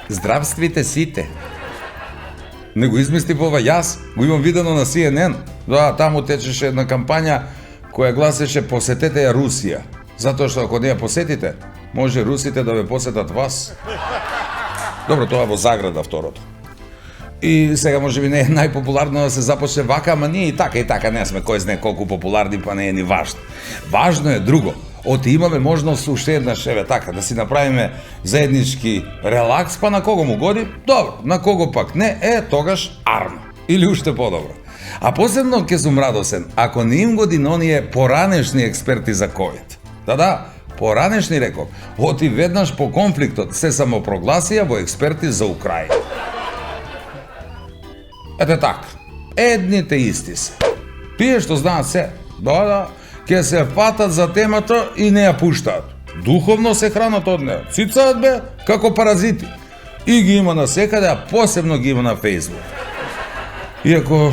Здравствуйте сите. Не го измислив ова јас, го имам видено на CNN. Да, таму течеше една кампања која гласеше посетете ја Русија. Затоа што ако не ја посетите, може русите да ве посетат вас. Добро, тоа во заграда второто. И сега може би не е најпопуларно да се започне вака, ама ние и така не сме кој знае колку популарни, па не е ни важно. Важно е друго. Оти имаме можност уште еднаш, еве така, да си направиме заеднички релакс, па на кого му годи? Добро, на кого пак не, тогаш арно. Или уште подобро. А посебно ќе сум радосен, ако не им годи на оние поранешни експерти за COVID. Да, поранешни реков, оти веднаш по конфликтот се самопрогласија во експерти за Украина. Ете така, едните исти се. Тие што знаат се, да, ќе се фатат за темата и не ја пуштаат. Духовно се хранат од неа, цицаат бе, како паразити. И ги има насекаде, а посебно ги има на Facebook. Иако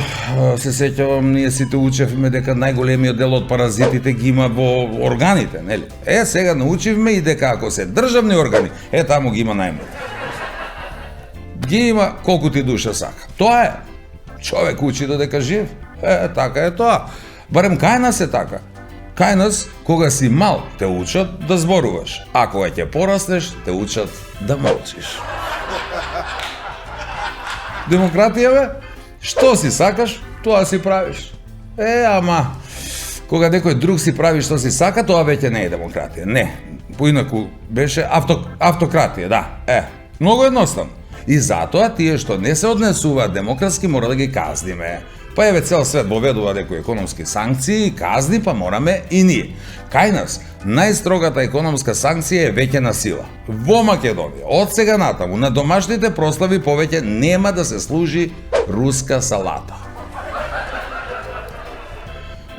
се сеќавам, ние сите учевме дека најголемиот дел од паразитите ги има во органите, нели? Сега научивме и дека ако се државни органи, таму ги има најмногу. Ги има колку ти душа сака. Тоа е. Човек учи додека жив. Така е тоа. Барем кај нас е така. Кај нас, кога си мал, те учат да зборуваш, а кога ќе пораснеш, те учат да молчиш. Демократија бе? Што си сакаш, тоа си правиш. Ама, кога некој друг си прави што си сака, тоа веќе не е демократија. Не, поинаку беше автократија, да. Многу едноставно. И затоа тие што не се однесуваат демократски мора да ги казниме. Па еве цел свет воведува некои економски санкции и казни, па мораме и ние. Кај нас, најстрогата економска санкција е веќе на сила. Во Македонија, од сега натаму, на домашните прослави повеќе нема да се служи руска салата.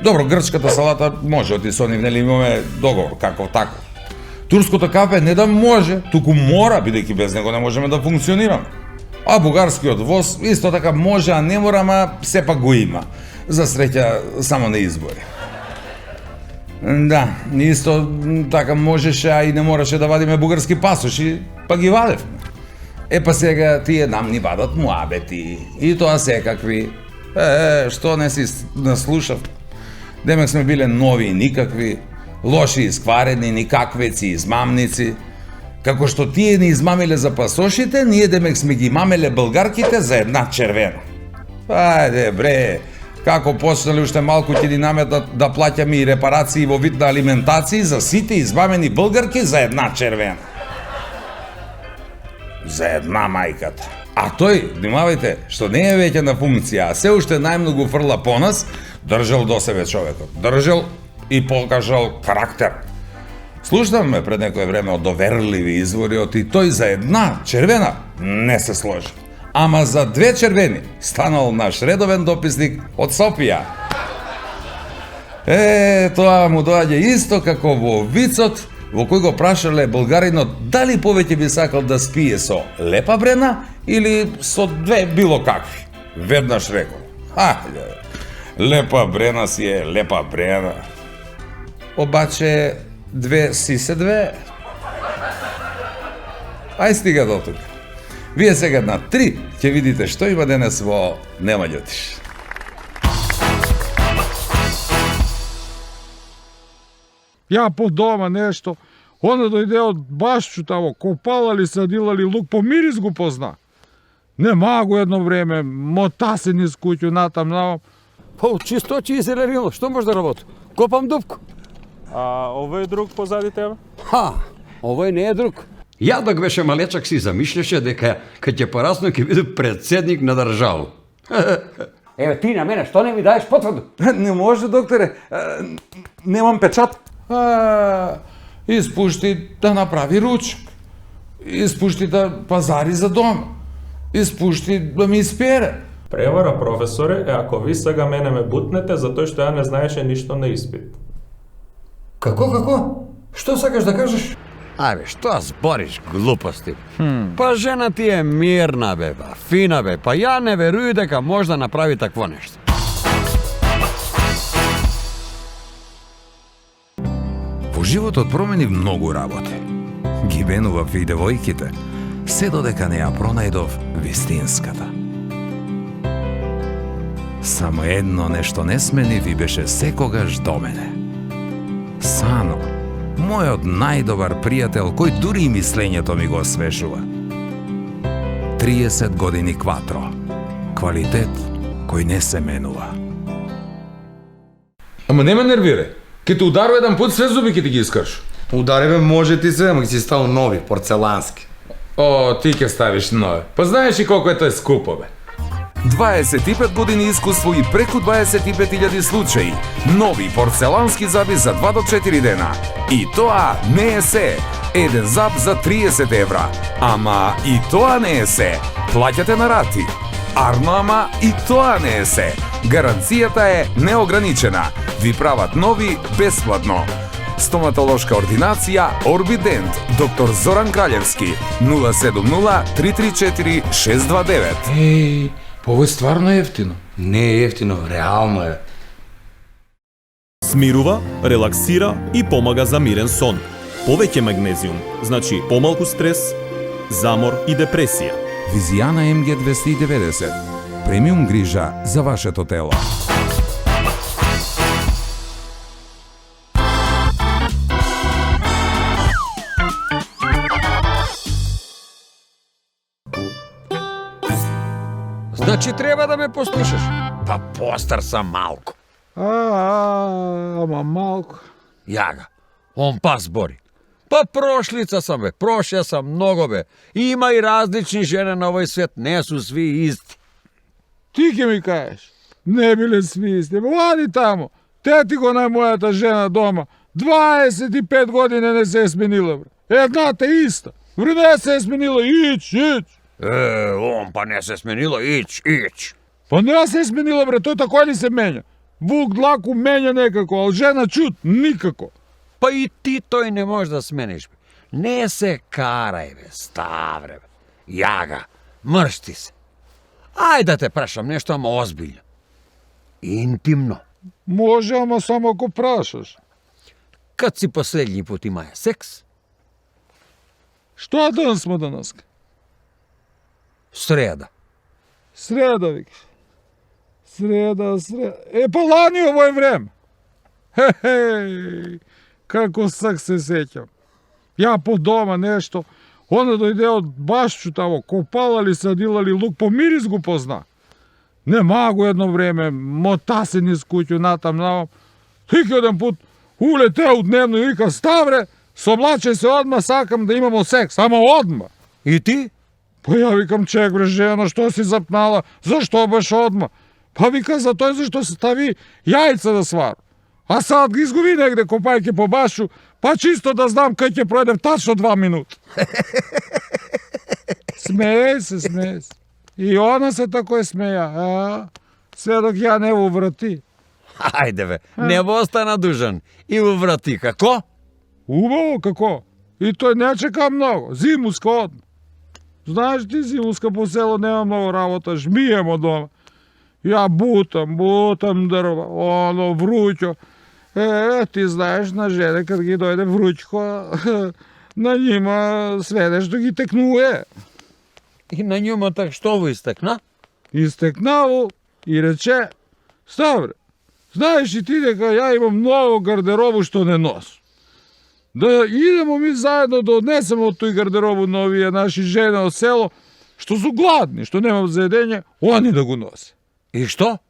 Добро, грчката салата може, оти со нив нели имаме договор, како тако. Турското кафе не да може, туку мора, бидејќи без него не можеме да функционираме. А бугарскиот воз исто така може, а не мора, ама сепак го има. За среќа само на избори. Да, исто така можеше, а и не мораше да вадиме бугарски пасоши, па ги вадевме. Па сега тие нам ни вадат муабети, и тоа секакви. Што не си наслушав? Демек сме биле нови и никакви, лоши и скварени, никаквеци, измамници. Како што тие ни измамиле за пасошите, ние демек сме ги имамеле българките за една червена. Ајде бре, како почнали уште малку ќе ни наметат да плаќаме и репарации во вид на алиментации за сите измамени българки за една червена. За една мајката. А тој, внимавајте, што не е веќе на функција, а се уште најмногу фрла по нас, држал до себе човекот. Држал и покажал карактер. Слушнавме пред некое време од доверливи извори, и тој за една червена не се сложи. Ама за две червени станал наш редовен дописник од Софија. Тоа му доаѓа исто како во вицот, во кој го прашале българинот дали повеќе би сакал да спие со Лепа Брена или со две било какви. Веднаш рекол: Лепа Брена си е Лепа Брена. Обаче две си се две. Ај стига до тука. Вие сега на 3 ќе видите што има денес во Нема љутиш. Ја по дома нешто, onda дојде од Башчу тамо, копалали, садилали лук, по мирис го позна. Нема го едно време, мотасен из куќу натам навам. Па чисто ќе изелевило, што може да работи? Копам дупку. А овој друг позади тебе? Овој не е друг. Јадок беше малечак си замишляше дека кога ќе порасно ќе биде председник на држава. Еве ти на мене, што не ми даеш потврду? Не може, докторе. Немам печат. Испушти да направи ручок. Испушти да пазари за дома. Испушти да ми испере. Превара, професоре, е ако ви сега мене ме бутнете затоа што ја не знаеше ништо на испит. Како? Што сакаш да кажеш? Ајбе, што збориш глупости? Па жена ти е мирна бе, фина бе, па ја не веруј дека може да направи такво нешто. Во животот промени многу работи. Ги менував и девојките. се додека не ја пронајдов вистинската. Само едно нешто несмени ви беше секогаш до мене. Сано, мојот најдобар пријател, кој дури и мислењето ми го освежува. 30 години кватро. Квалитет кој не се менува. Ама не ме нервирај. Ке те ударува еден пут, све зуби ке ти ги искрш. Удариве може ти се, ама ги си ставил нови, порцелански. О, ти ке ставиш нови. Па знаеш и колко е тој скупо, бе. 25 години искуство и преку 25.000 случаи. Нови порцелански заби за 2 до 4 дена. И тоа не е се. Еден заб за 30 евра. Ама и тоа не е се. Плаќате на рати. Арно, ама и тоа не е се. Гаранцијата е неограничена. Ви прават нови бесплатно. Стоматолошка ординација Орбидент, доктор Зоран Краљевски, 070-334-629. Еј, па ово е стварно ефтино. Не е ефтино, реално е. Смирува, релаксира и помага за мирен сон. Повеќе магнезиум, значи помалку стрес, замор и депресија. Визијана МГ 290. Премиум грижа за вашето тело. Значи треба да ме послушаш. Па постар сам малку. Ама малко. Јага, он па збори. Па прошлица сам бе, прошја сам много бе. Има и различни жени на овој свет, не су сви исти. Ти ке ми кажеш. Не биле сви исти. Влади тамо. Тети го на мојата жена дома. 25 години не се е сменила, бре. Едната иста. Вре не се е сменила. Ич. Он па не се сменила, ич. Па не се е сменила, бре. Тој тако ли се менја? Вук длаку менја некако, ал жена чут никако. Па и ти тој не можеш да смениш бе. Не се карај бе, ставре бе. Јага, мршти се. Ајде да те прашам нешто, ама озбилно. Интимно. Може, ама само ако прашаш. Кад си последњи пут имаја секс? Што ден смо данаска? Среда. Среда, викаш. Среда. Па лани овој време. Хе-хеј, како сак се сеќам. Ја по дома нешто, она дојде од башчу тамо, копалали, садилали лук, по мирис го позна. Не магу едно време, мота се низ куќу, натам, навам. Тик еден пут, улетео у дневно и вика, ставре, соблаче се одма, сакам да имамо секс, ама одма. И ти? Па ја викам, чек бре жена, што си запнала, зашто баш одма? Па вика за тој зашто се стави јајца да свар. А сад ги изгуби негде копајќи по башу, па чисто да знам кај ќе пројдем тачно 2 минути. Смеje се. И она се тако е смеја, све док ја не уврати. Ајде бе, не остана дужан. И уврати, како? Убаво, како? И тој не чека многу, зимуска одма. Знаеш ти, зимуска по село нема многу работа, жмиемо дома. Ја бутам дрва, оно вруќо. Ти знаеш, на жене, кад ги дојде вруќко, на њима све нешто ги текнуе. И на њума так што во истекна? Истекнало и рече, ставре, знаеш и ти дека ја имам многу гардеробу што не носам. Да идемо ми заедно да однесемо од тој гардеробу на овие наши жени од село, што су гладни, што немам за едење, они да го носе. И што?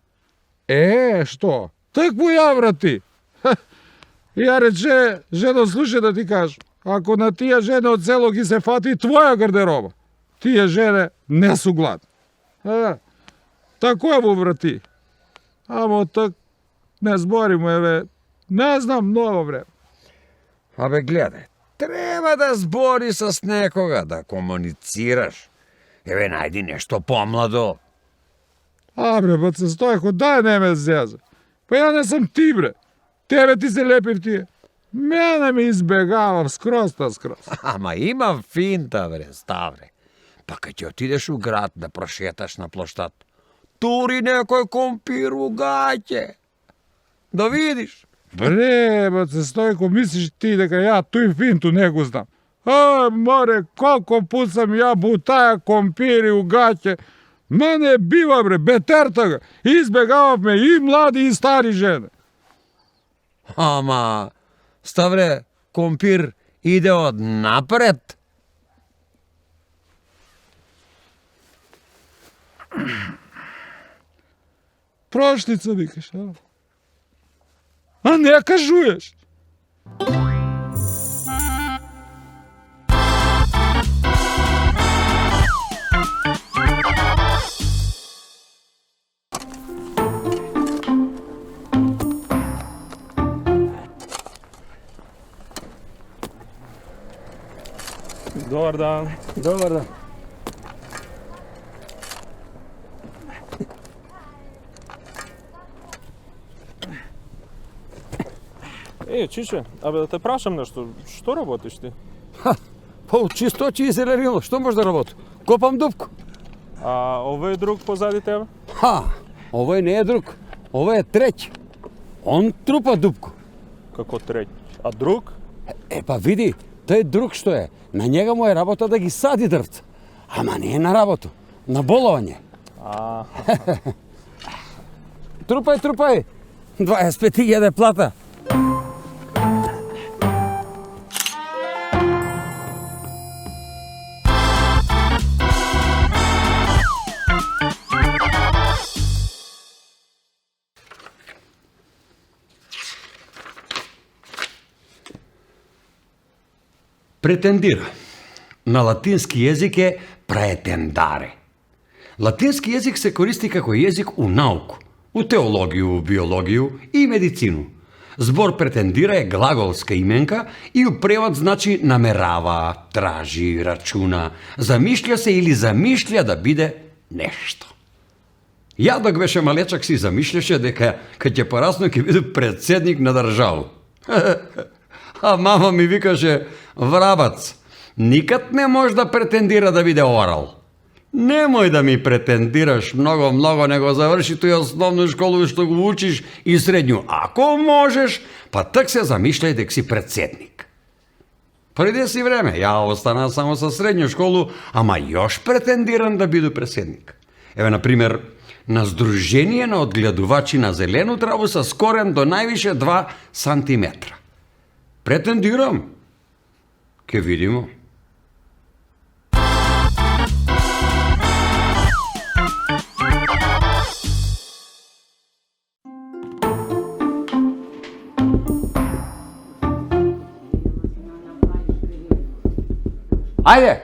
Што? Такво ја врати. Ја рече, жено, слушај да ти кажам, ако на тие жени од село ги се фати твоја гардероба, тие жени не су гладни. Тако е во врати. Амо так не зборимо, еве, не знам многу време. Абе, гледај, треба да збори с некога, да комуницираш. Еве, најди нешто помладо. Бре, баце Стојко, дај не ме зеза. Па ја не сам ти, бре. Тебе ти се лепив тие. Мене ми избегавам скроз. Ама имам финта, бре, ставре. Па кај ќе отидеш у град да прошеташ на плоштад, тури некој компир у гаќе. Да видиш. Бре, баце Стојко, мислиш ти дека ја тој финту не го знам. Море, колко пут съм я бутая компири у гаće. Ма не бива, бре, бетерта ga. Избегаваме и млади и стари жene. Ама, ставре, компир иде од напред. Прошница, викаш, а? А не кажуеш. Dobar dan. Добар дан. Чиче, абе да те прашам нешто, што работиш ти? По чистоти и зеленило, што може да работи? Копам дупку. А овој друг позади тебе? Овој не е друг, овој е треќ. Он трупа дупку. Како треќ? А друг? Па види, тој друг што е, на njega му е работа да ги сади дрвца. Ама не е на работу, на боловање. Трупај, 25.000 плата. Претендира. На латински јазик е претендаре. Латински јазик се користи како јазик у науку, у теологију, биологију и медицину. Збор претендира е глаголска именка и у превод значи намерава, тражи, рачуна, замишља се или замишља да биде нешто. Ја док беше малечак си замишљаше дека кога ќе порасно ќе биде председник на држава. А мама ми викаше, врабац, никад не може да претендира да биде орал. Немој да ми претендираш много, него заврши тој основну школу што го учиш и средњу. Ако можеш, па так се замишљај дека си председник. Преди си време, ја остана само со средњу школу, ама још претендирам да биду председник. Еве, например, на Сдружение на одгледувачи на зелену траву со корен до највише 2 сантиметра. Претендирам. Ке видимо. Ајде!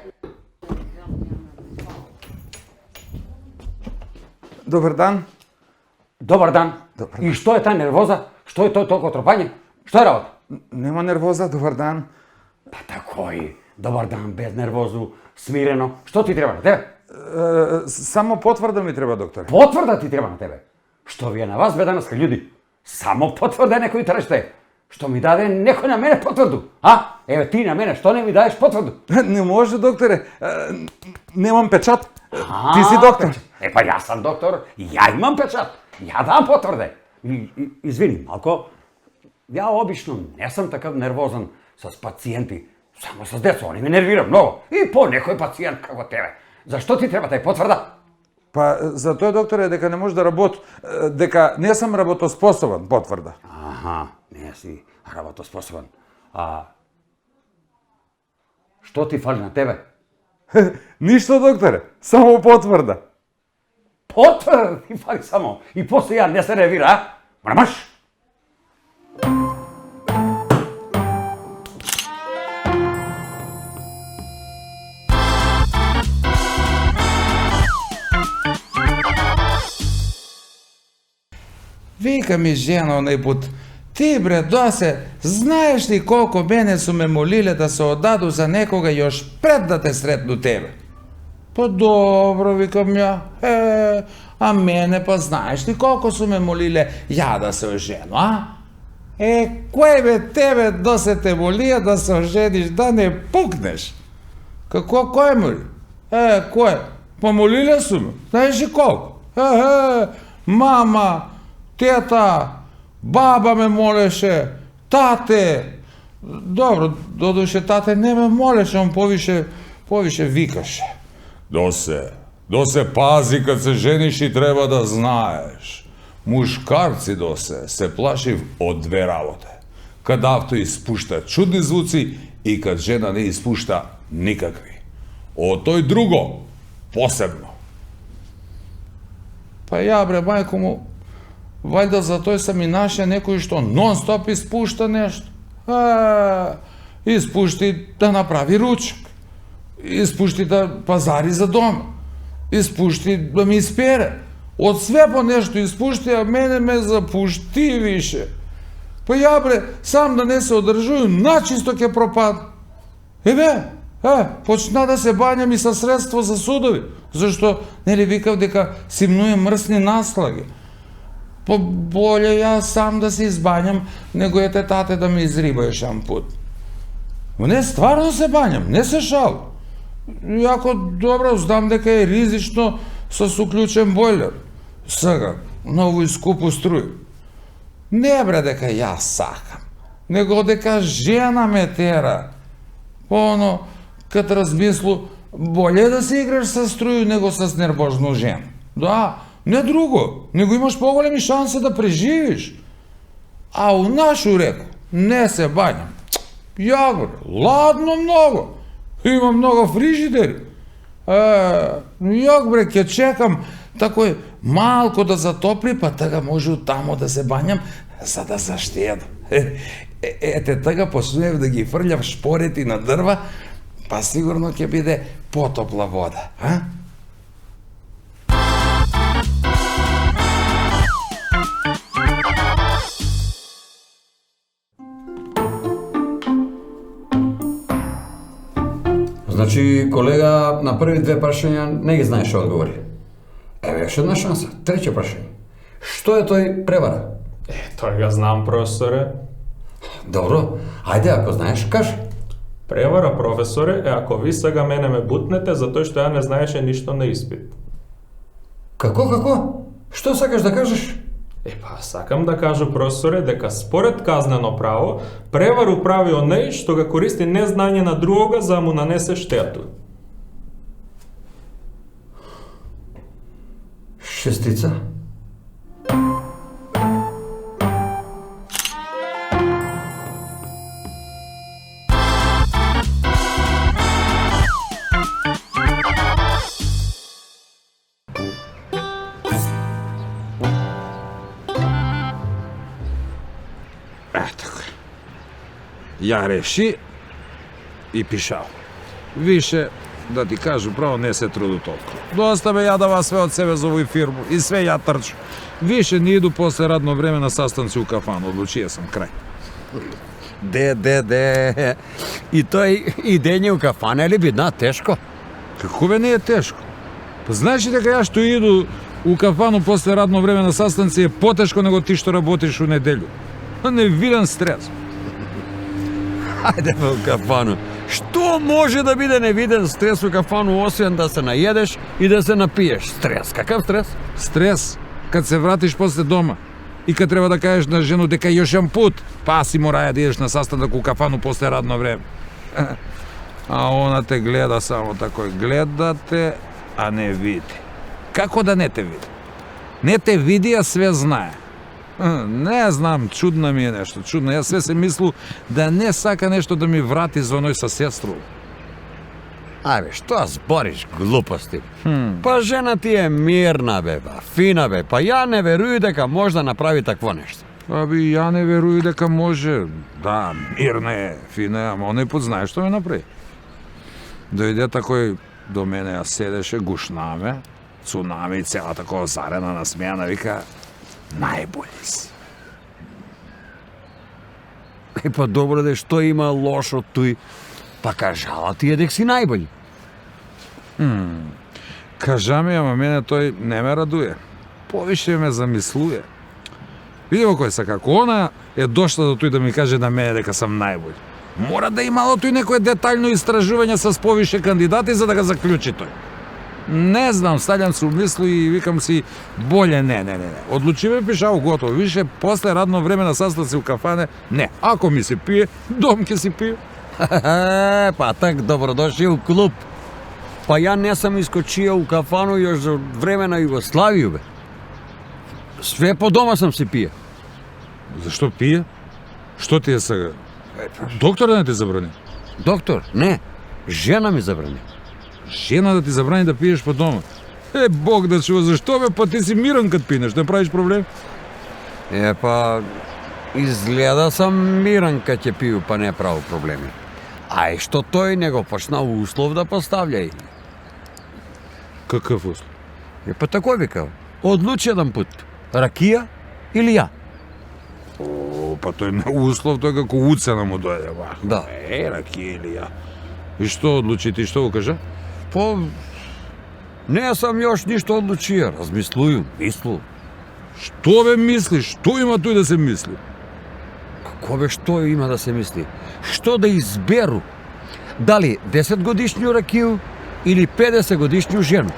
Добар дан. Добар дан. Добар И што е таа нервоза? Што е тој толку тропање? Што е работа? Нема нервоза, добар дан. Па такој. Добар дан, без нервозу, смирено. Што ти треба на тебе? Само потврда ми треба, доктор. Потврда ти треба на тебе. Што ви е на вас, бе, данаска, људи? Само потврда некој треште. Што ми даде некој на мене потврду? Еве ти на мене, што не ми даеш потврду? Не може, докторе. Немам печат. Ти си доктор. Па јас сам доктор, ја имам печат. Ја дам потврде. Извини, малко, ја обично не сум такав нервозан с пациенти. Само с деца, они ме нервира много. И по некој пациент како тебе. Зашто ти треба тај потврда? Па за тој, докторе, дека не може да работи, дека не сам работоспособен, потврда. Не си работоспособен. Што ти фали на тебе? Ништо, докторе, само потврда. Потврда ти фали само. И после ја не се нервира, Мрамаш? Вика ми жена онај пут, ти бре досе, знаеш ли колко мене су ме молиле да се одаду за некога још пред да те сретну тебе? Па добро, викам ја, а мене па знаеш ли колко су ме молиле ја да се ожену, а? Кој бе тебе досе те молија да се ожениш, да не пукнеш? Како, кој моли? Кој? Па молиле су ме, знаеш ли колко? Мама, тета, баба ме молеше, тате, Dobro, doduše, tate, ne me moleš, on poviše vikaše. Dose pazi kad se ženiš i treba da znaješ. Muškarci se plašiv od dve ravote. Kad avto ispušta čudni zvuci i kad žena ne ispušta nikakvi. O toj drugo, posebno. Pa ja, bre, majko mu, valjda za to sam i našao nekoj što non stop ispušta nešto. Ispušti da napravi ručak. Ispušti da pazari za dom. Ispušti da mi ispere. Od sve po nešto ispušti, a mene me zapušti više. Pa ja, bre, sam da ne se održuju, načisto ke propad. Почна да се бањам и са средство за судови. Зашто, нели викав дека симнуе мрсни наслаги. По болje ја сам да се избањам, него ете тате да ми изрибае шампут. Не, стварно се бањам, не се шал. Јако добро знам дека е ризично со суклучен бойлер. Сега, на овој скупу струј. Не бре дека јас сакам, него дека жена ме тера. Оно, кад размислу, болje да се играш со струју него со нервожну жена. Да, не друго, него имаш поголеми шанси да преживиш. А у нашу реку не се бањам. Ја горе, ладно много. Има много фрижидери. Јак бре, ќе чекам такој малко да затопли, па тага може тамо да се бањам, за да заштедам. Ете, тага почнев да ги фрлјав шпорети на дрва, па сигурно ќе биде потопла вода, а? Значи, колега, на први две прашања не ги знаеш одговори. Еве, еш една шанса. Трето прашање. Што е тој превара? Тој га знам, професоре. Добро, ајде, ако знаеш, кажи. Превара, професоре, е ако ви сега мене ме бутнете затоа што ја не знаеше ништо на испит. Како? Што сакаш да кажеш? Па, сакам да кажу, професоре, дека според казнено право, превару прави онеј што ga користи незнање на другога за да му нанесе штету. Шестица? Ја реши и пишал. Више, да ти кажу право, не се труду толку. Доста бе јадава све од себе за овој фирму и све ја трчу. Више не иду после радно време на састанци у кафану, одлучија сам крај. Де. И тој идење у кафана е ли бидна тешко? Како бе не е тешко? Па знаеш ли дека ја што иду у кафану после радно време на састанци е потешко него ти што работиш у неделю. Невиден стрес. Ајде бе у кафану. Што може да биде невиден стрес у кафану, освен да се наједеш и да се напиеш? Стрес, какав стрес? Стрес, кад се вратиш после дома и кад треба да кажеш на жену дека још еден пут, па си мораја да идеш на састанок у кафану после радно време. А она те гледа само такој, гледа те, а не види. Како да не те види? Не те види, а све знае. Не знам, чудно ми е нешто, чудно. Јас све се мислу да не сака нешто да ми врати за оној соседство. Ајбе, што збориш глупости? Па жена ти е мирна бе, фина бе, па ја не веруј дека може да направи такво нешто. Аби, ја не веруј дека може. Да, мирна е, фина е, ама оној пут знаеш што ме направи. Дојде такој до мене, ја седеше, гушнаме, цунами и цела такова зарена насмејана, вика, најболи си. Па добро де, што има лошо тој? Па кажала ти е дека си најбољ. Кажа ми, ама мене тој не ме радуе. Повише ме замислуе. Видимо кој са, како она е дошла до тој да ми каже на мене дека сам најбољ. Мора да имало тој некое детаљно истражување с повише кандидати за да го заклучи тој. Не знам, ставljam се у мисли и викам си, болje не. Одлучиме пишао готово, више после радно време на састаци у кафане, не. Ако ми се пие, дом ќе си пие. Pa tak, dobrodošli u klub. Pa ja nisam iskočio u kafanu još za vremena Jugoslaviju, be. Sve po doma sam si pije. Зашто пие? Што ти е сега? Доктор да не ти забрани? Doktor, ne, žena mi zabrani. Жена да ти забрани да пиеш по дома? Бог да чува, зашто бе, па ти си мирен кад пинеш, не правиш проблем? Pa, izgleda sam miran kad je piju pa ne pravi problemi. A i što to je nego počna uslov da postavljaj. Какъв услов? Pa tako bi kao, odluči jedan put, rakija ili ja. Па тој не услов, тој како уцена му дојде, ваха. Да. Ракија или ја. И што одлучи ти, што го кажа? Pa, ne sam još ništa odlučio, razmisluju, mislu. Што бе мислиш? Што има тој да се мисли? Kako be što ima da se misli? Što da izberu? Da li 10-godišnju rakiju ili 50-godišnju ženu?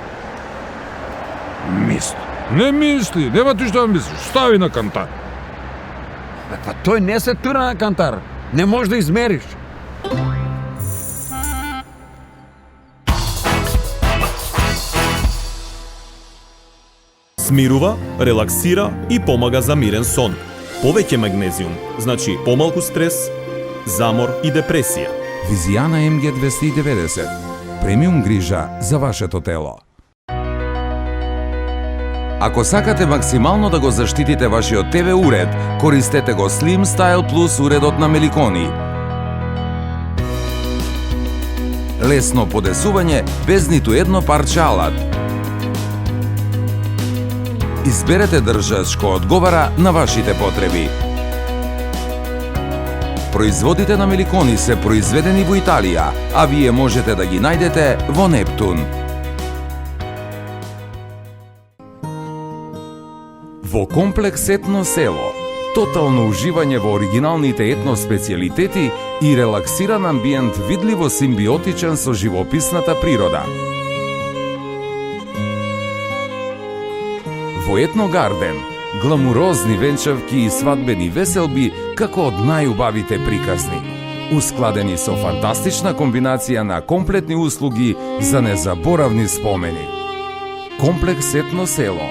Мисли. Не мисли, нема ти што да мислиш. Стави на кантар. Pa to ne se tura na kantar. Ne možeš da izmeriš. Смирува, релаксира и помага за мирен сон. Повеќе магнезиум, значи помалку стрес, замор и депресија. Визијана МГ 290. Премиум грижа за вашето тело. Ако сакате максимално да го заштитите вашиот ТВ уред, користете го Slim Style Plus уредот на Меликони. Лесно подесување без ниту едно парче алат. Изберете држач кој одговара на вашите потреби. Производите на Меликони се произведени во Италија, а вие можете да ги најдете во Нептун. Во комплекс Етно село, тотално уживање во оригиналните етно специјалитети и релаксиран амбиент видливо симбиотичен со живописната природа. Во Етно Гарден, гламурозни венчавки и свадбени веселби како од најубавите приказни. Ускладени со фантастична комбинација на комплетни услуги за незаборавни спомени. Комплекс Етно село.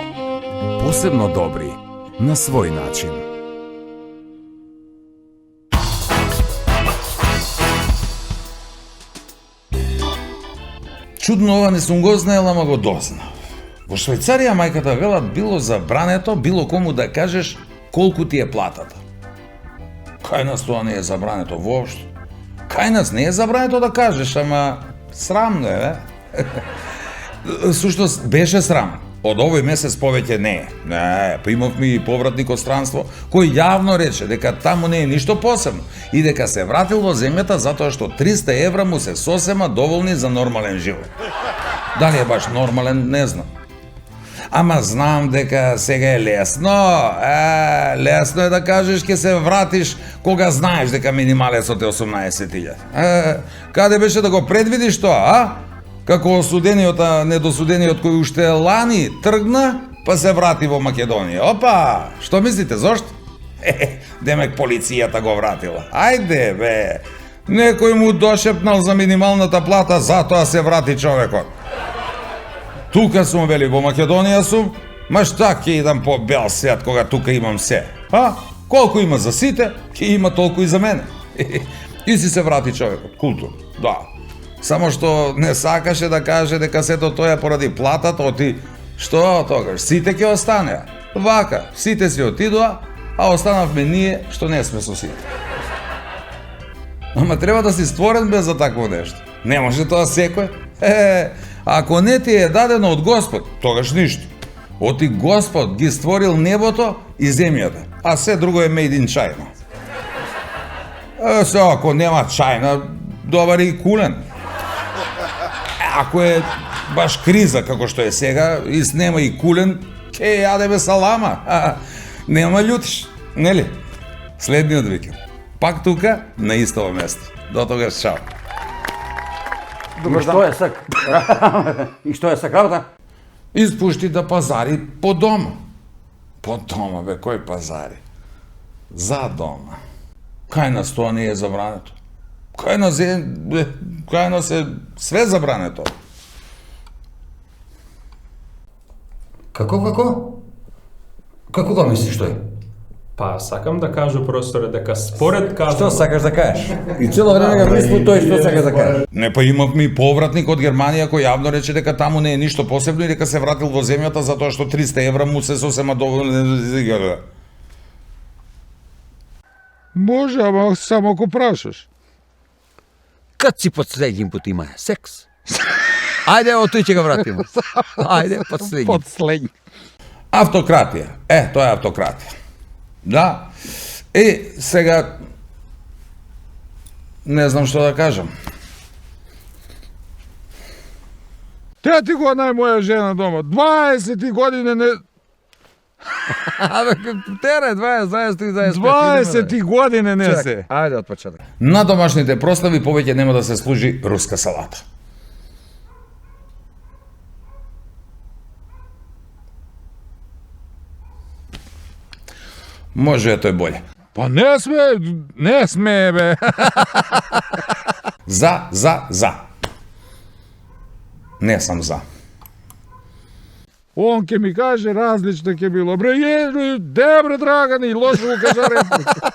Посебно добри, на свој начин. Чудно ова не сум го знаел, ама го дознав. Во Швајцарија мајката велат било забрането било кому да кажеш колку ти е платата. Кај нас тоа не е забрането воопшто. Кај нас не е забрането да кажеш, ама срамно е, Суштост беше срам. Од овој месец повеќе не е. Па имавме и повратник од странство, кој јавно рече дека таму не е ништо посебно и дека се вратил во земјата затоа што 300 евра му се сосема доволни за нормален живот. Дали е баш нормален, не знам. Ама знам дека сега е лесно. Лесно е да кажеш ке се вратиш кога знаеш дека минималецот е 18.000. Каде беше да го предвидиш тоа, а? Како осудениот, а недосудениот кој уште лани тргна, па се врати во Македонија. Опа, што мислите, зошто? Демек полицијата го вратила. Ајде, бе. Некој му дошепнал за минималната плата, затоа се врати човекот. Тука сум, вели, во Македонија сум, ма шта ќе идам по бел свет кога тука имам се? А? Колку има за сите, ќе има толку и за мене. И си се врати човекот, културно, да. Само што не сакаше да каже дека сето тоа е поради платата, оти што тогаш, сите ќе останеа. Вака, сите си отидоа, а останавме ние што не сме со сите. Ама треба да си створен без за такво нешто. Не може тоа секој. Ако не ти е дадено од Господ, тогаш ништо. Оти Господ ги створил небото и земјата, а се друго е made in China. Се, ако нема China, добар и кулен. Ако е баш криза како што е сега, и снема и кулен, ке јадеме салама. Нема љутиш, нели? Следниот викенд. Пак тука, на истово место. До тогаш, чао. И што е сак? И што е сак работа? Испушти да пазари по дома. По дома, бе, кој пазари? За дома. Кај нас тоа не е забрането. Кај нас е све забрането. Како? Како го мислиш тој? Па, сакам да кажу, професоре, дека според казано... Што сакаш да кажеш? И цело време го мисли тој што сакаш да кажеш. Не, па имавме и повратник од Германија кој јавно рече дека таму не е ништо посебно и дека се вратил во земјата затоа што 300 евра му се сосема доволно. Може, ама само ако прашаш. Кад си последен пut имаја секс? Ајде, оттој ќе го вратиме. Ајде, последен. Последни. Автократија. Тоа е автократија. Да. Сега не знам што да кажам. Те ти го најмоја жена дома. 20 години не... Абе, тере, 20 години не се. Ајде од почеток. На домашните прослави повеќе нема да се служи руска салата. Може, ето е боле. Па не сме, бе. За. Не сам за. Он ќе ми каже различно ќе било. Бре, де бре, Драган, и лошо го кажа реплика.